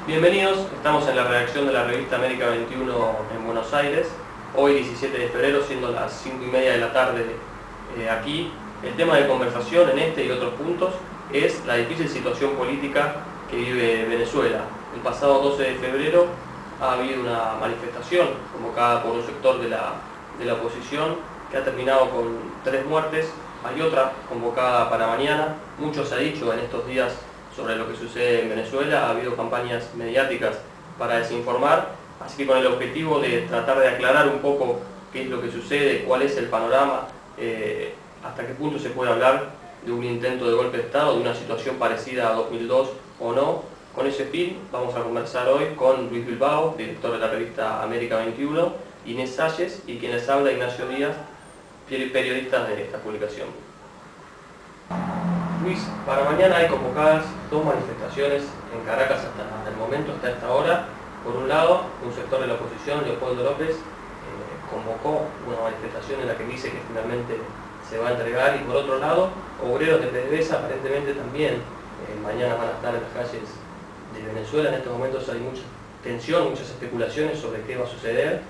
Bienvenidos, estamos en la redacción de la revista América 21 en Buenos Aires, hoy 17 de febrero, siendo las 5:30 de la tarde aquí. El tema de conversación en este y otros puntos es la difícil situación política que vive Venezuela. El pasado 12 de febrero ha habido una manifestación convocada por un sector de la oposición que ha terminado con 3 muertes. Hay otra convocada para mañana. Mucho se ha dicho en estos días sobre lo que sucede en Venezuela. Ha habido campañas mediáticas para desinformar, así que con el objetivo de tratar de aclarar un poco qué es lo que sucede, cuál es el panorama, hasta qué punto se puede hablar de un intento de golpe de Estado, de una situación parecida a 2002 o no. Con ese fin vamos a conversar hoy con Luis Bilbao, director de la revista América 21, Inés Salles y quien les habla, Ignacio Díaz, periodistas de esta publicación. Luis, para mañana hay convocadas 2 manifestaciones en Caracas hasta el momento, hasta esta hora. Por un lado, un sector de la oposición, Leopoldo López, convocó una manifestación en la que dice que finalmente se va a entregar, y por otro lado, obreros de PDVSA aparentemente también mañana van a estar en las calles de Venezuela. En estos momentos hay mucha tensión, muchas especulaciones sobre qué va a suceder.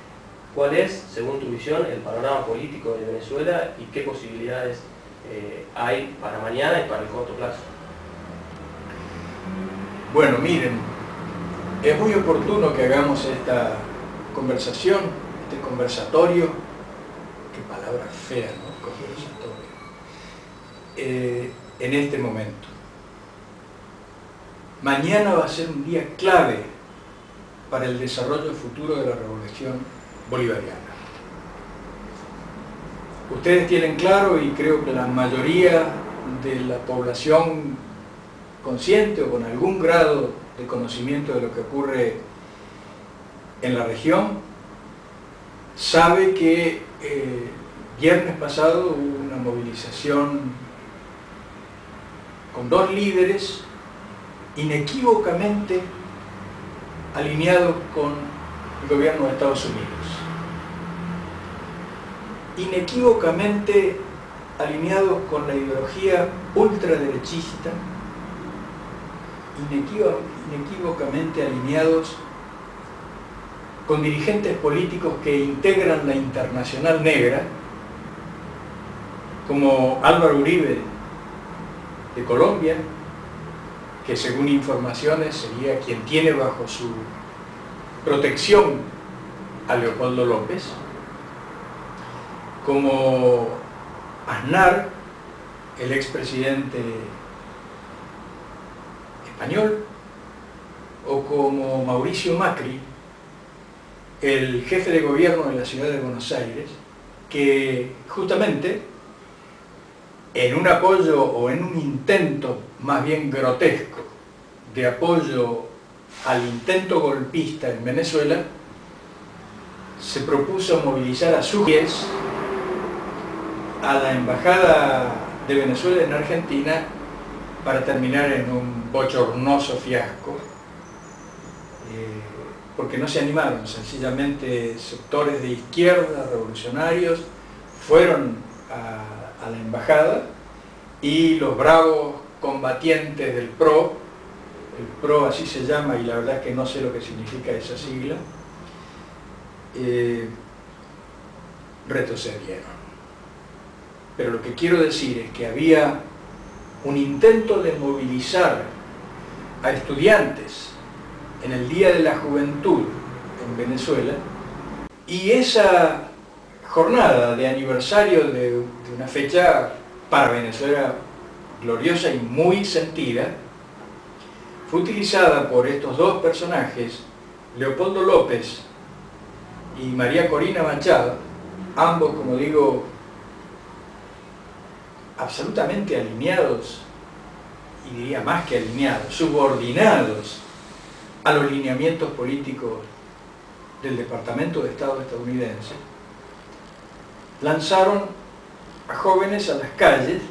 ¿Cuál es, según tu visión, el panorama político de Venezuela y qué posibilidades hay para mañana y para el corto plazo? Bueno, miren, es muy oportuno que hagamos esta conversación, este conversatorio, qué palabra fea, ¿no? Conversatorio, en este momento. Mañana va a ser un día clave para el desarrollo futuro de la revolución bolivariana. Ustedes tienen claro, y creo que la mayoría de la población consciente o con algún grado de conocimiento de lo que ocurre en la región, sabe que viernes pasado hubo una movilización con 2 líderes inequívocamente alineados con el gobierno de Estados Unidos. Inequívocamente alineados con la ideología ultraderechista, inequívocamente alineados con dirigentes políticos que integran la Internacional Negra, como Álvaro Uribe de Colombia, que según informaciones sería quien tiene bajo su protección a Leopoldo López, como Aznar, el expresidente español, o como Mauricio Macri, el jefe de gobierno de la ciudad de Buenos Aires, que justamente en un apoyo o en un intento más bien grotesco de apoyo al intento golpista en Venezuela, se propuso movilizar a sus pies a la embajada de Venezuela en Argentina para terminar en un bochornoso fiasco, porque no se animaron. Sencillamente sectores de izquierda, revolucionarios, fueron a la embajada, y los bravos combatientes del PRO, el PRO así se llama y la verdad es que no sé lo que significa esa sigla, retrocedieron. Pero lo que quiero decir es que había un intento de movilizar a estudiantes en el Día de la Juventud en Venezuela, y esa jornada de aniversario de una fecha para Venezuela gloriosa y muy sentida, fue utilizada por estos 2 personajes, Leopoldo López y María Corina Machado, ambos, como digo, absolutamente alineados, y diría más que alineados, subordinados a los lineamientos políticos del Departamento de Estado estadounidense, lanzaron a jóvenes a las calles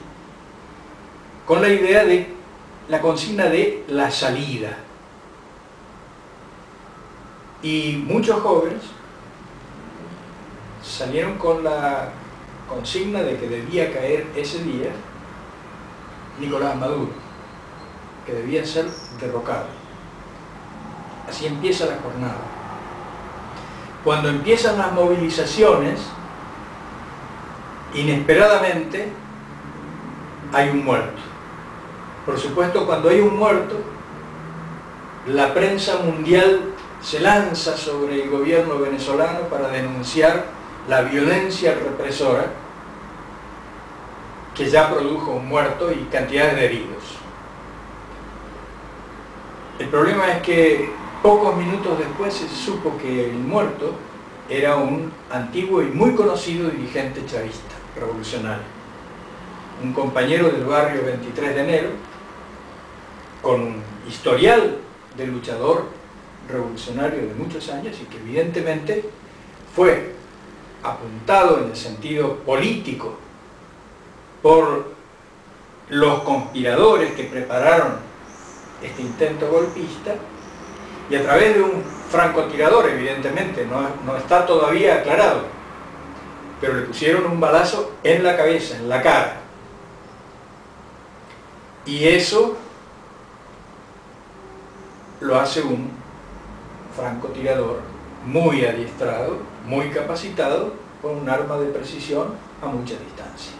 con la idea de la consigna de la salida. Y muchos jóvenes salieron con la consigna de que debía caer ese día Nicolás Maduro, que debía ser derrocado. Así empieza la jornada. Cuando empiezan las movilizaciones, inesperadamente hay un muerto. Por supuesto, cuando hay un muerto, la prensa mundial se lanza sobre el gobierno venezolano para denunciar la violencia represora que ya produjo un muerto y cantidades de heridos. El problema es que pocos minutos después se supo que el muerto era un antiguo y muy conocido dirigente chavista, revolucionario. Un compañero del barrio 23 de enero, con un historial de luchador revolucionario de muchos años y que evidentemente fue apuntado en el sentido político por los conspiradores que prepararon este intento golpista y a través de un francotirador, evidentemente, no está todavía aclarado, pero le pusieron un balazo en la cabeza, en la cara. Y eso lo hace un francotirador muy adiestrado, muy capacitado, con un arma de precisión a mucha distancia.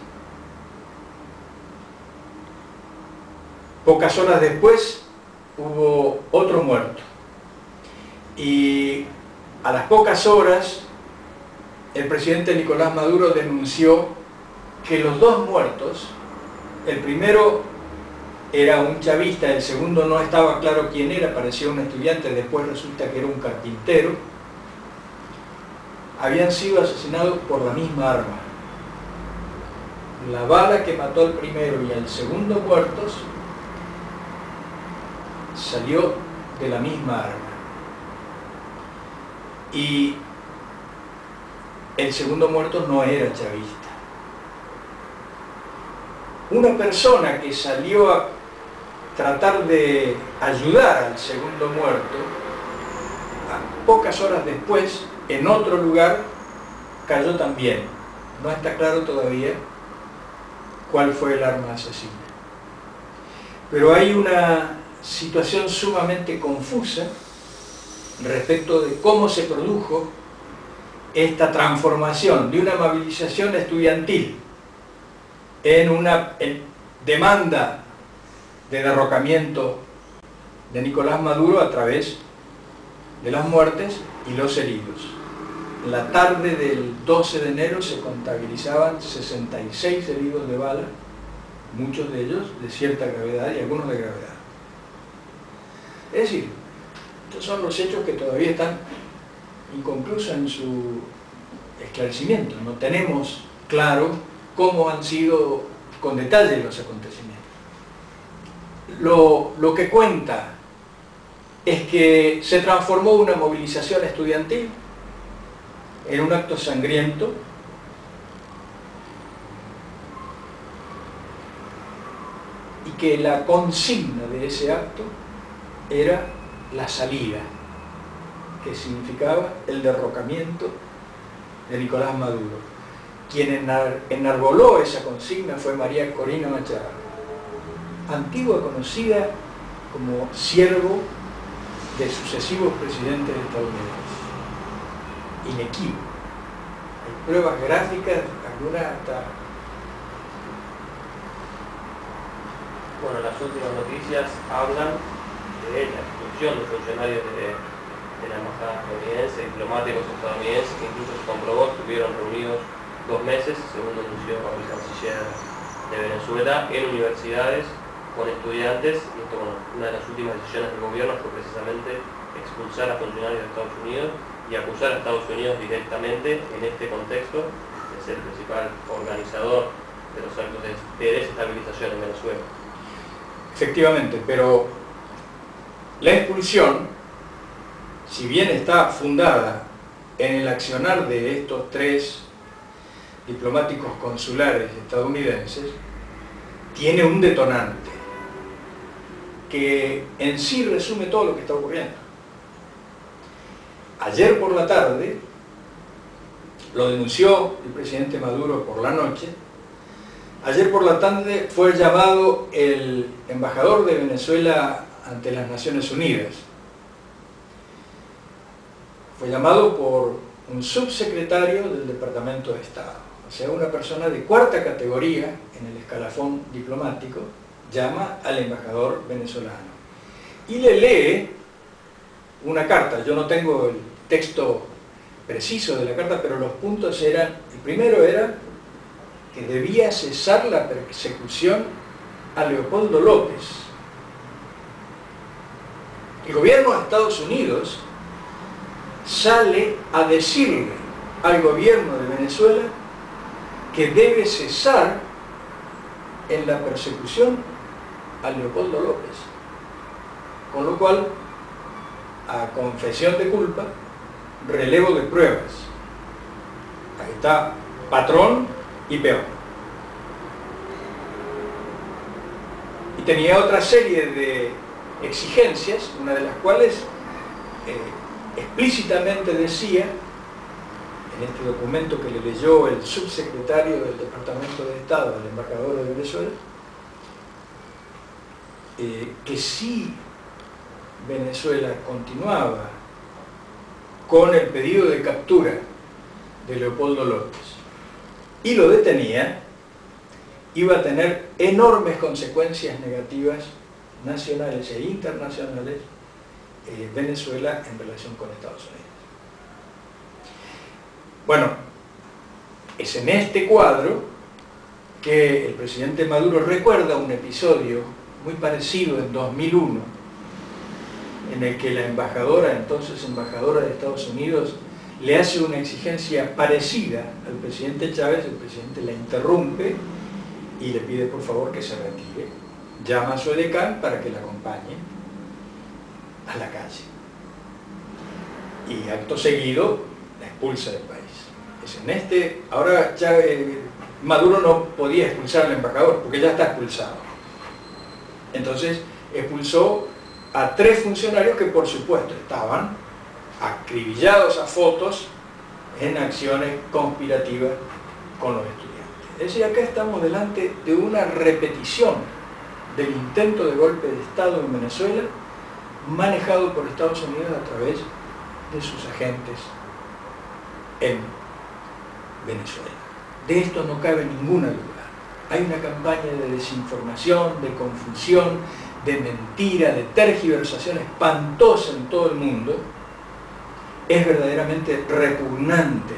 Pocas horas después hubo otro muerto. Y a las pocas horas el presidente Nicolás Maduro denunció que los dos muertos, el primero era un chavista, el segundo no estaba claro quién era, parecía un estudiante, después resulta que era un carpintero, habían sido asesinados por la misma arma. La bala que mató al primero y al segundo muertos salió de la misma arma. Y el segundo muerto no era chavista. Una persona que salió a tratar de ayudar al segundo muerto, a pocas horas después, en otro lugar, cayó también. No está claro todavía cuál fue el arma asesina. Pero hay una situación sumamente confusa respecto de cómo se produjo esta transformación de una movilización estudiantil en una demanda de derrocamiento de Nicolás Maduro a través de las muertes y los heridos. En la tarde del 12 de enero se contabilizaban 66 heridos de bala, muchos de ellos de cierta gravedad y algunos de gravedad. Es decir, estos son los hechos que todavía están inconclusos en su esclarecimiento. No tenemos claro cómo han sido con detalle los acontecimientos. Lo que cuenta es que se transformó una movilización estudiantil en un acto sangriento y que la consigna de ese acto era la salida, que significaba el derrocamiento de Nicolás Maduro. Quien enarboló esa consigna fue María Corina Machado, antigua conocida como siervo de sucesivos presidentes estadounidenses. Inequívoco. Hay pruebas gráficas, algunas hasta... Bueno, las últimas noticias hablan de la expulsión de funcionarios de la embajada estadounidense, diplomáticos estadounidenses, que incluso se comprobó que estuvieron reunidos 2 meses, según denunció el canciller de Venezuela, en universidades con estudiantes. Y esto, bueno, una de las últimas decisiones del gobierno fue precisamente expulsar a funcionarios de Estados Unidos y acusar a Estados Unidos directamente en este contexto de ser el principal organizador de los actos de desestabilización en Venezuela. Efectivamente, pero la expulsión, si bien está fundada en el accionar de estos 3 diplomáticos consulares estadounidenses, tiene un detonante que en sí resume todo lo que está ocurriendo. Ayer por la tarde, lo denunció el presidente Maduro por la noche, ayer por la tarde fue llamado el embajador de Venezuela ante las Naciones Unidas fue llamado por un subsecretario del Departamento de Estado, o sea, una persona de cuarta categoría en el escalafón diplomático, llama al embajador venezolano y le lee una carta. Yo no tengo el texto preciso de la carta, pero los puntos eran: el primero era que debía cesar la persecución a Leopoldo López. El gobierno de Estados Unidos sale a decirle al gobierno de Venezuela que debe cesar en la persecución a Leopoldo López. Con lo cual, a confesión de culpa, relevo de pruebas. Ahí está patrón y peón. Y tenía otra serie de exigencias, una de las cuales explícitamente decía, en este documento que le leyó el subsecretario del Departamento de Estado al embajador de Venezuela, que si Venezuela continuaba con el pedido de captura de Leopoldo López y lo detenía, iba a tener enormes consecuencias negativas nacionales e internacionales Venezuela en relación con Estados Unidos. Bueno, es en este cuadro que el presidente Maduro recuerda un episodio muy parecido en 2001, en el que la embajadora, entonces embajadora de Estados Unidos, le hace una exigencia parecida al presidente Chávez. El presidente la interrumpe y le pide por favor que se retire. Llama a su edecán para que la acompañe a la calle. Y acto seguido la expulsa del país. Es en este, ahora Chávez, Maduro no podía expulsar al embajador porque ya está expulsado. Entonces expulsó a 3 funcionarios que por supuesto estaban acribillados a fotos en acciones conspirativas con los estudiantes. Es decir, acá estamos delante de una repetición del intento de golpe de Estado en Venezuela, manejado por Estados Unidos a través de sus agentes en Venezuela. De esto no cabe ninguna duda. Hay una campaña de desinformación, de confusión, de mentira, de tergiversación espantosa en todo el mundo. Es verdaderamente repugnante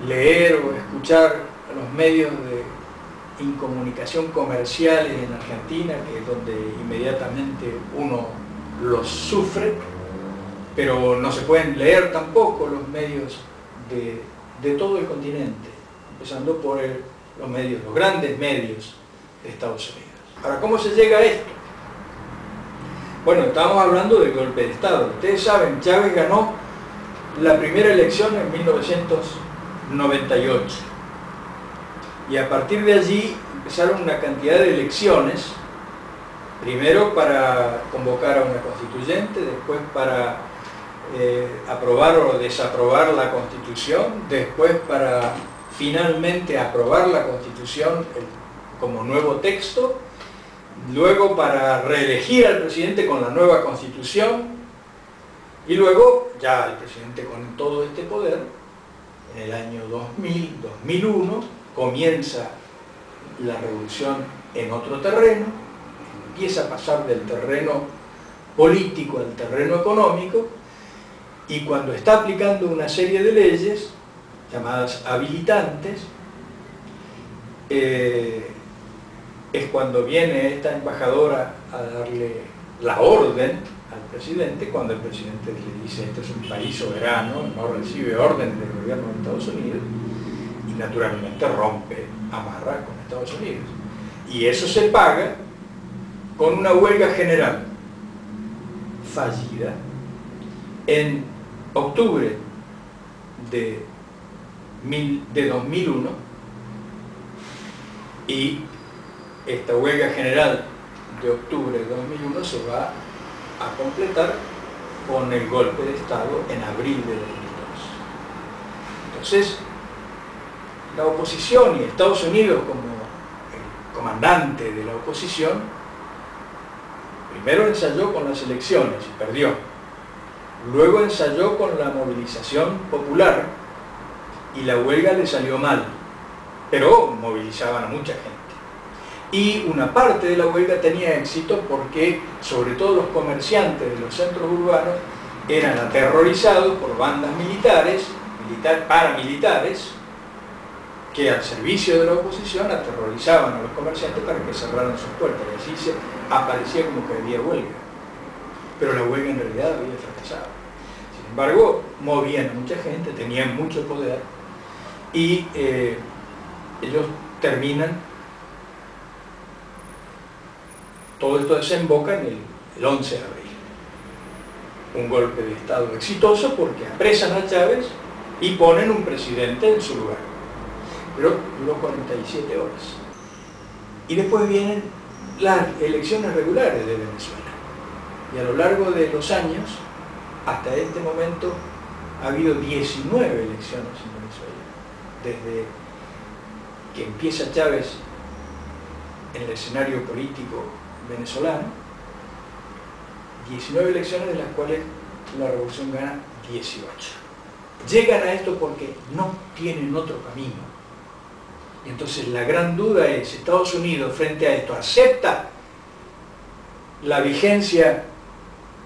leer o escuchar a los medios de incomunicación comerciales en Argentina, que es donde inmediatamente uno los sufre, pero no se pueden leer tampoco los medios de todo el continente, empezando por los grandes medios de Estados Unidos. Ahora, ¿cómo se llega a esto? Bueno, estábamos hablando del golpe de Estado. Ustedes saben, Chávez ganó la primera elección en 1998. Y a partir de allí empezaron una cantidad de elecciones, primero para convocar a una constituyente, después para aprobar o desaprobar la Constitución, después para finalmente aprobar la Constitución como nuevo texto, luego para reelegir al presidente con la nueva Constitución, y luego ya el presidente con todo este poder, en el año 2000, 2001, comienza la revolución en otro terreno, empieza a pasar del terreno político al terreno económico, y cuando está aplicando una serie de leyes llamadas habilitantes, es cuando viene esta embajadora a darle la orden al presidente, cuando el presidente le dice: este es un país soberano, no recibe órdenes del gobierno de Estados Unidos, y naturalmente rompe, amarra con Estados Unidos. Y eso se paga con una huelga general fallida en octubre de 2001, y esta huelga general de octubre de 2001 se va a completar con el golpe de Estado en abril de 2002. Entonces, la oposición y Estados Unidos como el comandante de la oposición, primero ensayó con las elecciones y perdió. Luego ensayó con la movilización popular y la huelga le salió mal, pero movilizaban a mucha gente. Y una parte de la huelga tenía éxito porque, sobre todo los comerciantes de los centros urbanos, eran aterrorizados por bandas militares, paramilitares, que al servicio de la oposición aterrorizaban a los comerciantes para que cerraran sus puertas. Y así aparecía como que había huelga. Pero la huelga en realidad había fracasado. Sin embargo, movían a mucha gente, tenían mucho poder y ellos terminan, todo esto desemboca en el 11 de abril. Un golpe de Estado exitoso porque apresan a Chávez y ponen un presidente en su lugar. Pero duró 47 horas. Y después vienen las elecciones regulares de Venezuela. Y a lo largo de los años, hasta este momento, ha habido 19 elecciones en Venezuela. Desde que empieza Chávez en el escenario político venezolano, 19 elecciones de las cuales la revolución gana 18. Llegan a esto porque no tienen otro camino. Y entonces la gran duda es, ¿Estados Unidos frente a esto acepta la vigencia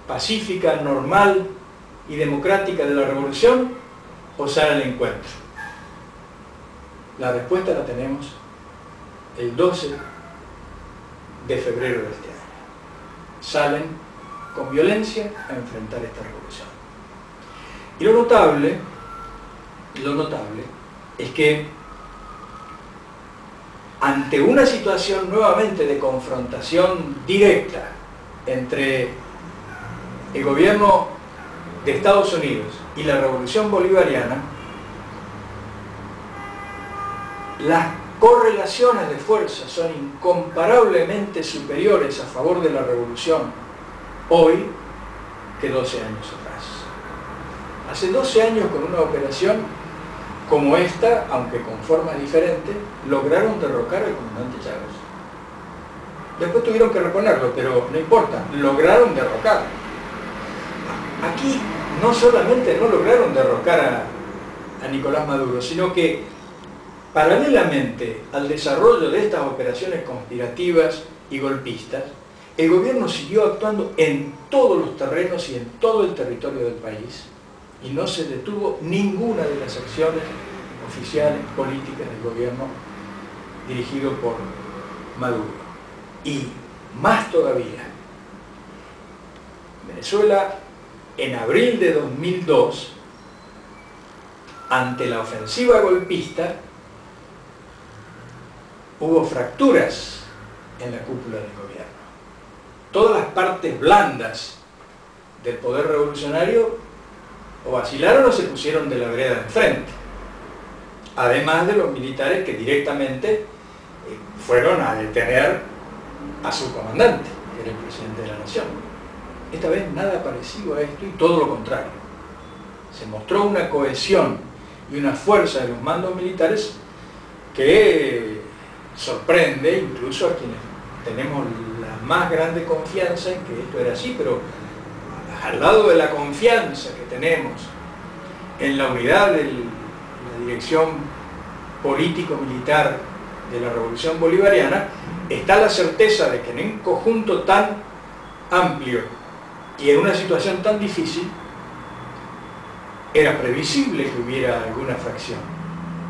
pacífica, normal y democrática de la revolución o sale al encuentro? La respuesta la tenemos el 12 de febrero de este año. Salen con violencia a enfrentar esta revolución. Y lo notable es que ante una situación nuevamente de confrontación directa entre el gobierno de Estados Unidos y la revolución bolivariana, las correlaciones de fuerza son incomparablemente superiores a favor de la revolución hoy que 12 años atrás. Hace 12 años, con una operación como esta, aunque con formas diferentes, lograron derrocar al comandante Chávez. Después tuvieron que reponerlo, pero no importa, lograron derrocarlo. Aquí no solamente no lograron derrocar a Nicolás Maduro, sino que paralelamente al desarrollo de estas operaciones conspirativas y golpistas, el gobierno siguió actuando en todos los terrenos y en todo el territorio del país y no se detuvo ninguna de las acciones oficiales políticas del gobierno dirigido por Maduro. Y más todavía, Venezuela en abril de 2002, ante la ofensiva golpista, hubo fracturas en la cúpula del gobierno. Todas las partes blandas del poder revolucionario o vacilaron o se pusieron de la vereda enfrente. Además de los militares que directamente fueron a detener a su comandante, que era el presidente de la nación. Esta vez nada parecido a esto y todo lo contrario. Se mostró una cohesión y una fuerza de los mandos militares que sorprende incluso a quienes tenemos la más grande confianza en que esto era así, pero al lado de la confianza que tenemos en la unidad de la dirección político-militar de la Revolución Bolivariana, está la certeza de que en un conjunto tan amplio y en una situación tan difícil, era previsible que hubiera alguna fracción.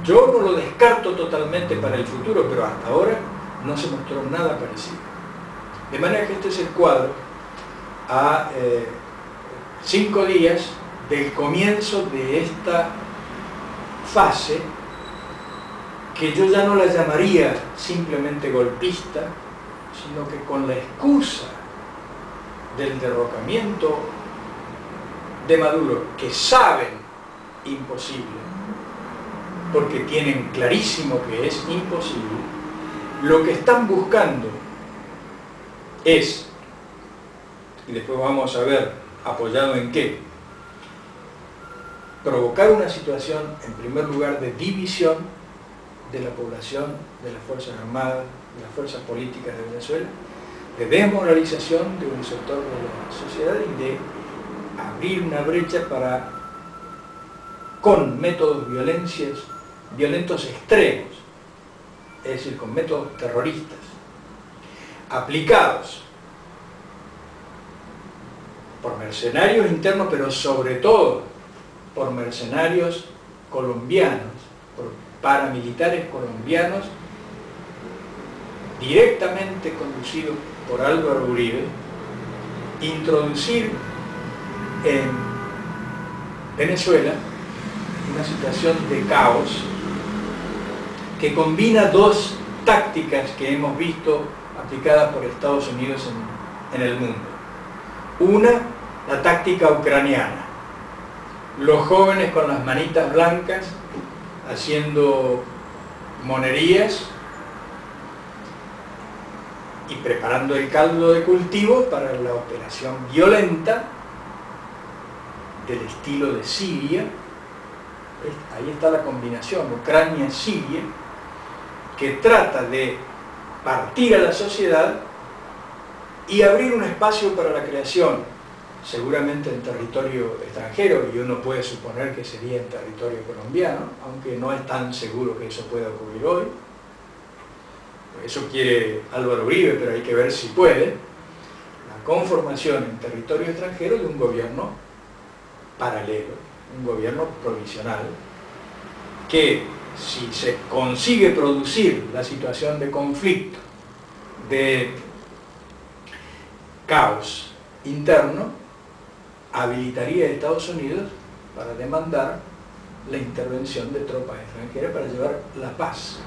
Yo no lo descarto totalmente para el futuro, pero hasta ahora no se mostró nada parecido. De manera que este es el cuadro a 5 días del comienzo de esta fase, que yo ya no la llamaría simplemente golpista, sino que con la excusa del derrocamiento de Maduro, que saben imposible, porque tienen clarísimo que es imposible, lo que están buscando es, y después vamos a ver apoyado en qué, provocar una situación, en primer lugar, de división de la población, de las Fuerzas Armadas, de las fuerzas políticas de Venezuela, de desmoralización de un sector de la sociedad y de abrir una brecha para, con métodos violentos extremos, es decir, con métodos terroristas, aplicados por mercenarios internos, pero sobre todo por mercenarios colombianos, por paramilitares colombianos, directamente conducidos por Álvaro Uribe, introducir en Venezuela una situación de caos que combina dos tácticas que hemos visto aplicadas por Estados Unidos en el mundo. Una, la táctica ucraniana. Los jóvenes con las manitas blancas haciendo monerías y preparando el caldo de cultivo para la operación violenta del estilo de Siria. Ahí está la combinación Ucrania-Siria, que trata de partir a la sociedad y abrir un espacio para la creación, seguramente en territorio extranjero, y uno puede suponer que sería en territorio colombiano, aunque no es tan seguro que eso pueda ocurrir hoy. Eso quiere Álvaro Uribe, pero hay que ver si puede. La conformación en territorio extranjero de un gobierno paralelo, un gobierno provisional, que si se consigue producir la situación de conflicto, de caos interno, habilitaría a Estados Unidos para demandar la intervención de tropas extranjeras para llevar la paz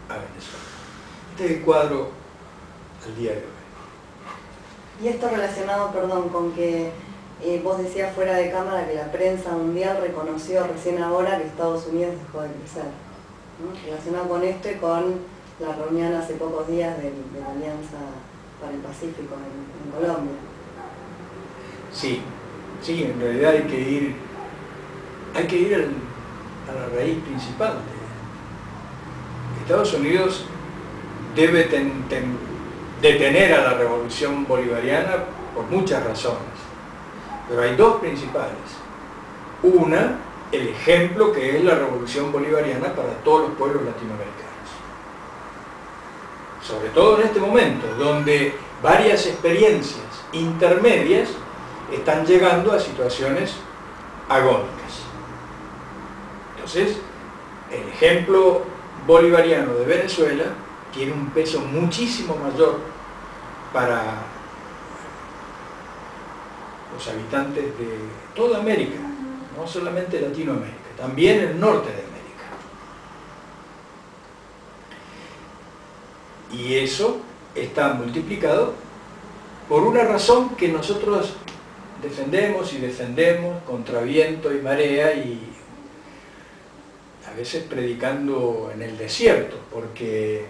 a Venezuela. Este es el cuadro al día de hoy. Y esto relacionado, perdón, con que vos decías fuera de cámara que la prensa mundial reconoció recién ahora que Estados Unidos dejó de crecer, ¿no? Relacionado con esto y con la reunión hace pocos días de la Alianza para el Pacífico en Colombia. Sí, sí, en realidad hay que ir a la raíz principal. Estados Unidos debe detener a la revolución bolivariana por muchas razones, pero hay dos principales. Una, el ejemplo que es la revolución bolivariana para todos los pueblos latinoamericanos. Sobre todo en este momento, donde varias experiencias intermedias están llegando a situaciones agónicas. Entonces, el ejemplo bolivariano de Venezuela tiene un peso muchísimo mayor para los habitantes de toda América, no solamente Latinoamérica, también el norte de América. Y eso está multiplicado por una razón que nosotros defendemos y defendemos contra viento y marea, y a veces predicando en el desierto, porque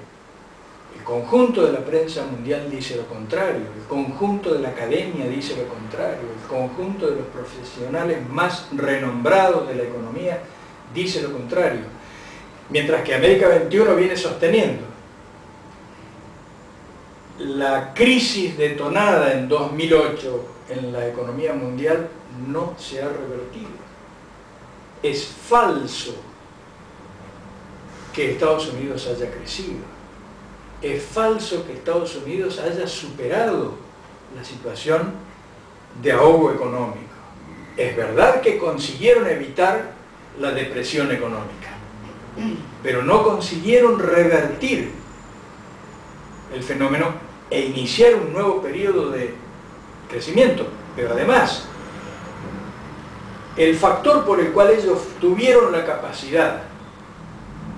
el conjunto de la prensa mundial dice lo contrario, el conjunto de la academia dice lo contrario, el conjunto de los profesionales más renombrados de la economía dice lo contrario, mientras que América 21 viene sosteniendo. La crisis detonada en 2008 en la economía mundial no se ha revertido. Es falso que Estados Unidos haya crecido. Es falso que Estados Unidos haya superado la situación de ahogo económico. Es verdad que consiguieron evitar la depresión económica, pero no consiguieron revertir el fenómeno e iniciar un nuevo periodo de crecimiento. Pero además, el factor por el cual ellos tuvieron la capacidad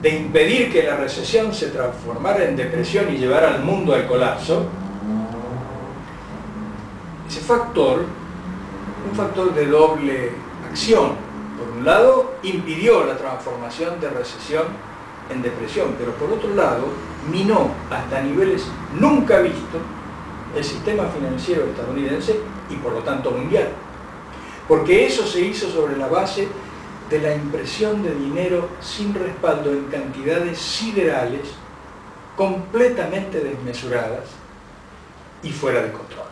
de impedir que la recesión se transformara en depresión y llevara al mundo al colapso, ese factor, un factor de doble acción. Por un lado, impidió la transformación de recesión en depresión, pero por otro lado, minó hasta niveles nunca vistos el sistema financiero estadounidense y por lo tanto mundial. Porque eso se hizo sobre la base de la impresión de dinero sin respaldo en cantidades siderales, completamente desmesuradas y fuera de control.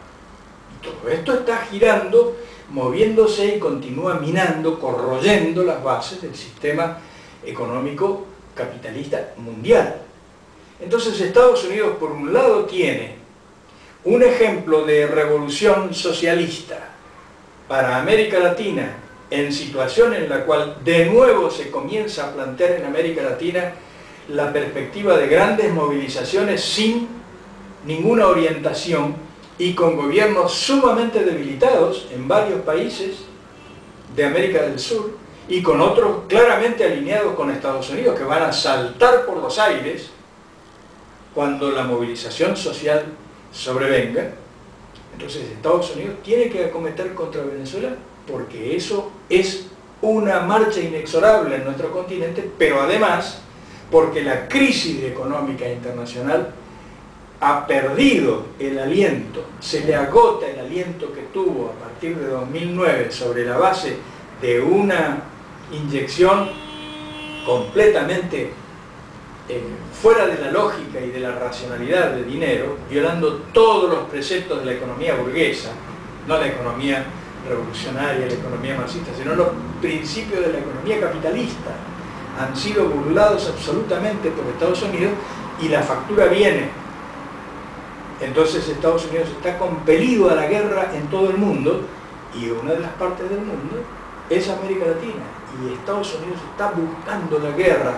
Y todo esto está girando moviéndose y continúa minando, corroyendo las bases del sistema económico capitalista mundial. Entonces Estados Unidos, por un lado, tiene un ejemplo de revolución socialista para América Latina, en situación en la cual de nuevo se comienza a plantear en América Latina la perspectiva de grandes movilizaciones sin ninguna orientación y con gobiernos sumamente debilitados en varios países de América del Sur y con otros claramente alineados con Estados Unidos que van a saltar por los aires cuando la movilización social sobrevenga. Entonces Estados Unidos tiene que acometer contra Venezuela porque eso es una marcha inexorable en nuestro continente, pero además porque la crisis económica internacional ha perdido el aliento, se le agota el aliento que tuvo a partir de 2009 sobre la base de una inyección completamente fuera de la lógica y de la racionalidad de dinero, violando todos los preceptos de la economía burguesa, no la economía revolucionaria, la economía marxista, sino los principios de la economía capitalista. Han sido burlados absolutamente por Estados Unidos y la factura viene. Entonces Estados Unidos está compelido a la guerra en todo el mundo y una de las partes del mundo es América Latina y Estados Unidos está buscando la guerra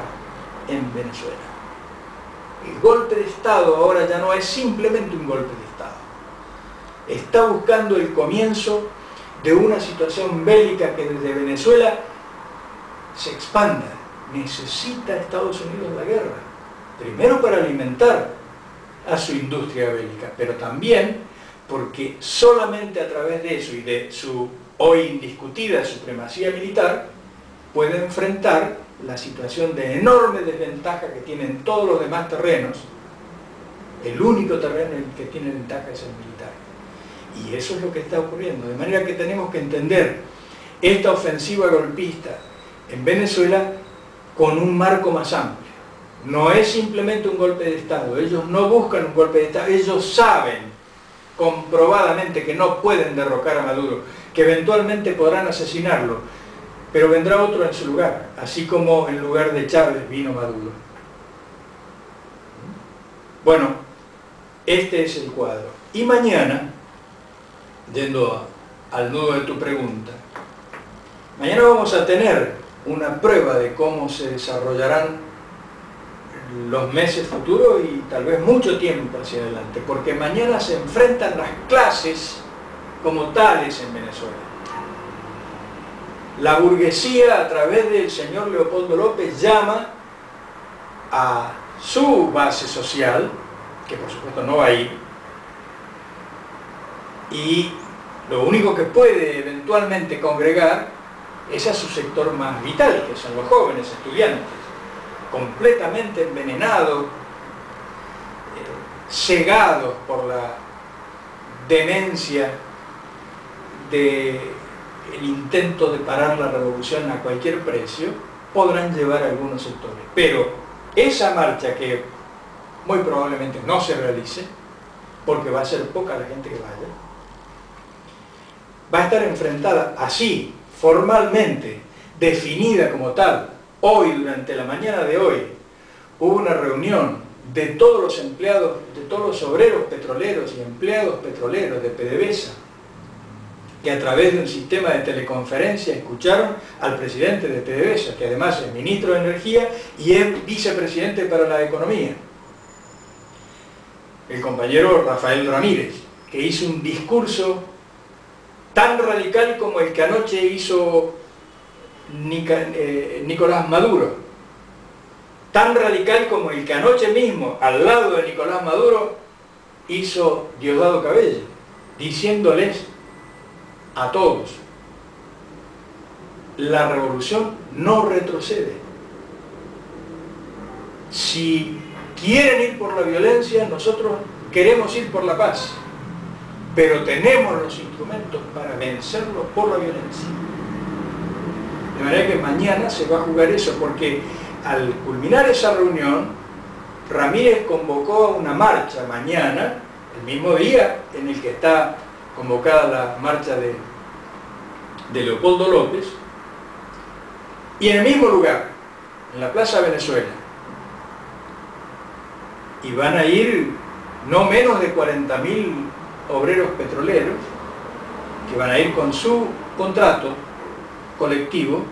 en Venezuela. El golpe de Estado ahora ya no es simplemente un golpe de Estado. Está buscando el comienzo de una situación bélica que desde Venezuela se expanda. Necesita Estados Unidos la guerra, primero para alimentar a su industria bélica, pero también porque solamente a través de eso y de su hoy indiscutida supremacía militar puede enfrentar la situación de enorme desventaja que tienen todos los demás terrenos. El único terreno en el que tiene ventaja es el militar. Y eso es lo que está ocurriendo. De manera que tenemos que entender esta ofensiva golpista en Venezuela con un marco más amplio. No es simplemente un golpe de Estado. Ellos no buscan un golpe de Estado. Ellos saben comprobadamente que no pueden derrocar a Maduro, que eventualmente podrán asesinarlo, pero vendrá otro en su lugar, así como en lugar de Chávez vino Maduro. Bueno, este es el cuadro. Y mañana, yendo al nudo de tu pregunta, mañana vamos a tener una prueba de cómo se desarrollarán los meses futuros y tal vez mucho tiempo hacia adelante, porque mañana se enfrentan las clases como tales en Venezuela. La burguesía, a través del señor Leopoldo López, llama a su base social, que por supuesto no va a ir, y lo único que puede eventualmente congregar es a su sector más vital, que son los jóvenes estudiantes, completamente envenenados, cegados por la demencia del intento de parar la revolución a cualquier precio, podrán llevar a algunos sectores. Pero esa marcha, que muy probablemente no se realice, porque va a ser poca la gente que vaya, va a estar enfrentada así, formalmente, definida como tal. Hoy, durante la mañana de hoy, hubo una reunión de todos los empleados, de todos los obreros petroleros y empleados petroleros de PDVSA, que a través de un sistema de teleconferencia escucharon al presidente de PDVSA, que además es ministro de Energía y es vicepresidente para la Economía, el compañero Rafael Ramírez, que hizo un discurso tan radical como el que anoche hizo Nicolás Maduro, tan radical como el que anoche mismo, al lado de Nicolás Maduro, hizo Diosdado Cabello, diciéndoles a todos: la revolución no retrocede. Si quieren ir por la violencia, nosotros queremos ir por la paz, pero tenemos los instrumentos para vencerlos por la violencia. De manera que mañana se va a jugar eso, porque al culminar esa reunión, Ramírez convocó a una marcha mañana, el mismo día en el que está convocada la marcha de Leopoldo López, y en el mismo lugar, en la Plaza Venezuela, y van a ir no menos de 40.000 obreros petroleros, que van a ir con su contrato colectivo,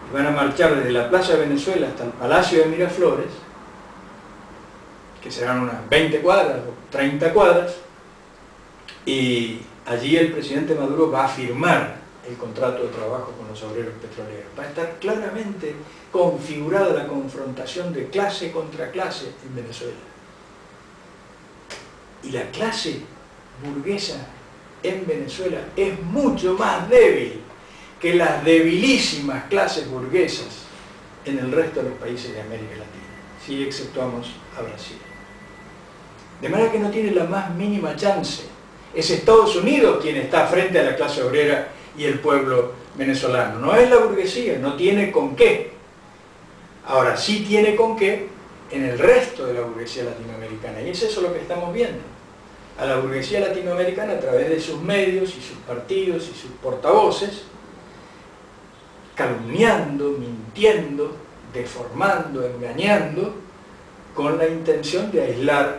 y van a marchar desde la Plaza Venezuela hasta el Palacio de Miraflores, que serán unas 20 cuadras o 30 cuadras, y allí el presidente Maduro va a firmar el contrato de trabajo con los obreros petroleros. Va a estar claramente configurada la confrontación de clase contra clase en Venezuela. Y la clase burguesa en Venezuela es mucho más débil que las debilísimas clases burguesas en el resto de los países de América Latina, si exceptuamos a Brasil. De manera que no tiene la más mínima chance. Es Estados Unidos quien está frente a la clase obrera y el pueblo venezolano. No es la burguesía, no tiene con qué. Ahora sí tiene con qué en el resto de la burguesía latinoamericana. Y es eso lo que estamos viendo. A la burguesía latinoamericana a través de sus medios y sus partidos y sus portavoces, calumniando, mintiendo, deformando, engañando, con la intención de aislar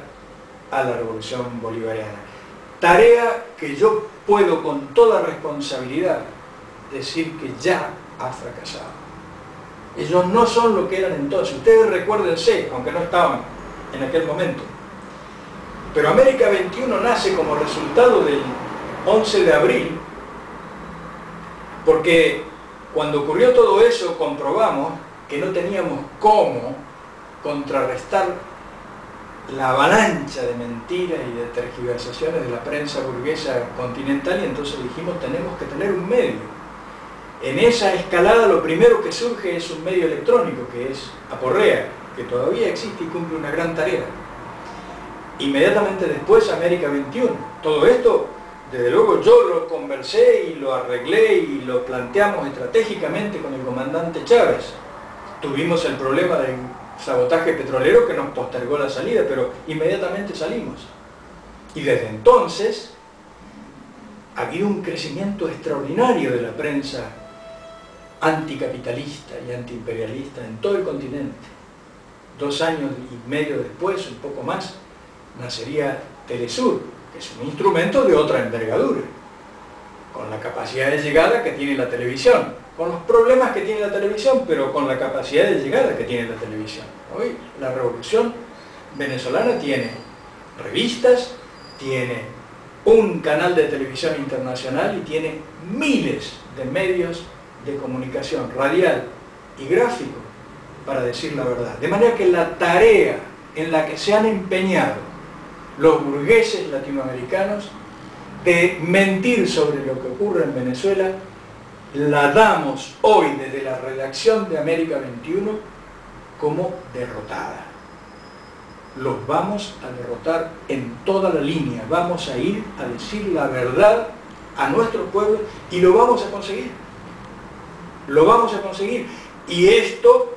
a la revolución bolivariana. Tarea que yo puedo con toda responsabilidad decir que ya ha fracasado. Ellos no son lo que eran entonces. Ustedes recuérdense, aunque no estaban en aquel momento. Pero América 21 nace como resultado del 11 de abril, porque cuando ocurrió todo eso comprobamos que no teníamos cómo contrarrestar la avalancha de mentiras y de tergiversaciones de la prensa burguesa continental, y entonces dijimos tenemos que tener un medio. En esa escalada lo primero que surge es un medio electrónico, que es Aporrea, que todavía existe y cumple una gran tarea. Inmediatamente después América 21. Todo esto, desde luego yo lo conversé y lo arreglé y lo planteamos estratégicamente con el comandante Chávez. Tuvimos el problema del sabotaje petrolero que nos postergó la salida, pero inmediatamente salimos. Y desde entonces ha habido un crecimiento extraordinario de la prensa anticapitalista y antiimperialista en todo el continente. 2 años y medio después, un poco más, nacería Telesur, que es un instrumento de otra envergadura, con la capacidad de llegada que tiene la televisión, con los problemas que tiene la televisión, pero con la capacidad de llegada que tiene la televisión. Hoy la revolución venezolana tiene revistas, tiene un canal de televisión internacional y tiene miles de medios de comunicación radial y gráfico para decir la verdad. De manera que la tarea en la que se han empeñado los burgueses latinoamericanos de mentir sobre lo que ocurre en Venezuela, la damos hoy desde la redacción de América 21 como derrotada. Los vamos a derrotar en toda la línea, vamos a ir a decir la verdad a nuestro pueblo y lo vamos a conseguir. Lo vamos a conseguir. Y esto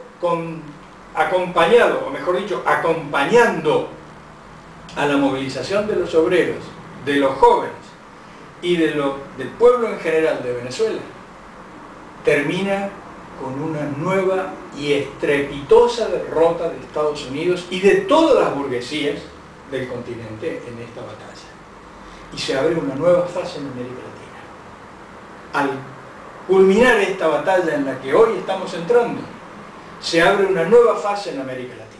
acompañado, o mejor dicho, acompañando a la movilización de los obreros, de los jóvenes y del pueblo en general de Venezuela, termina con una nueva y estrepitosa derrota de Estados Unidos y de todas las burguesías del continente en esta batalla. Y se abre una nueva fase en América Latina. Al culminar esta batalla en la que hoy estamos entrando, se abre una nueva fase en América Latina.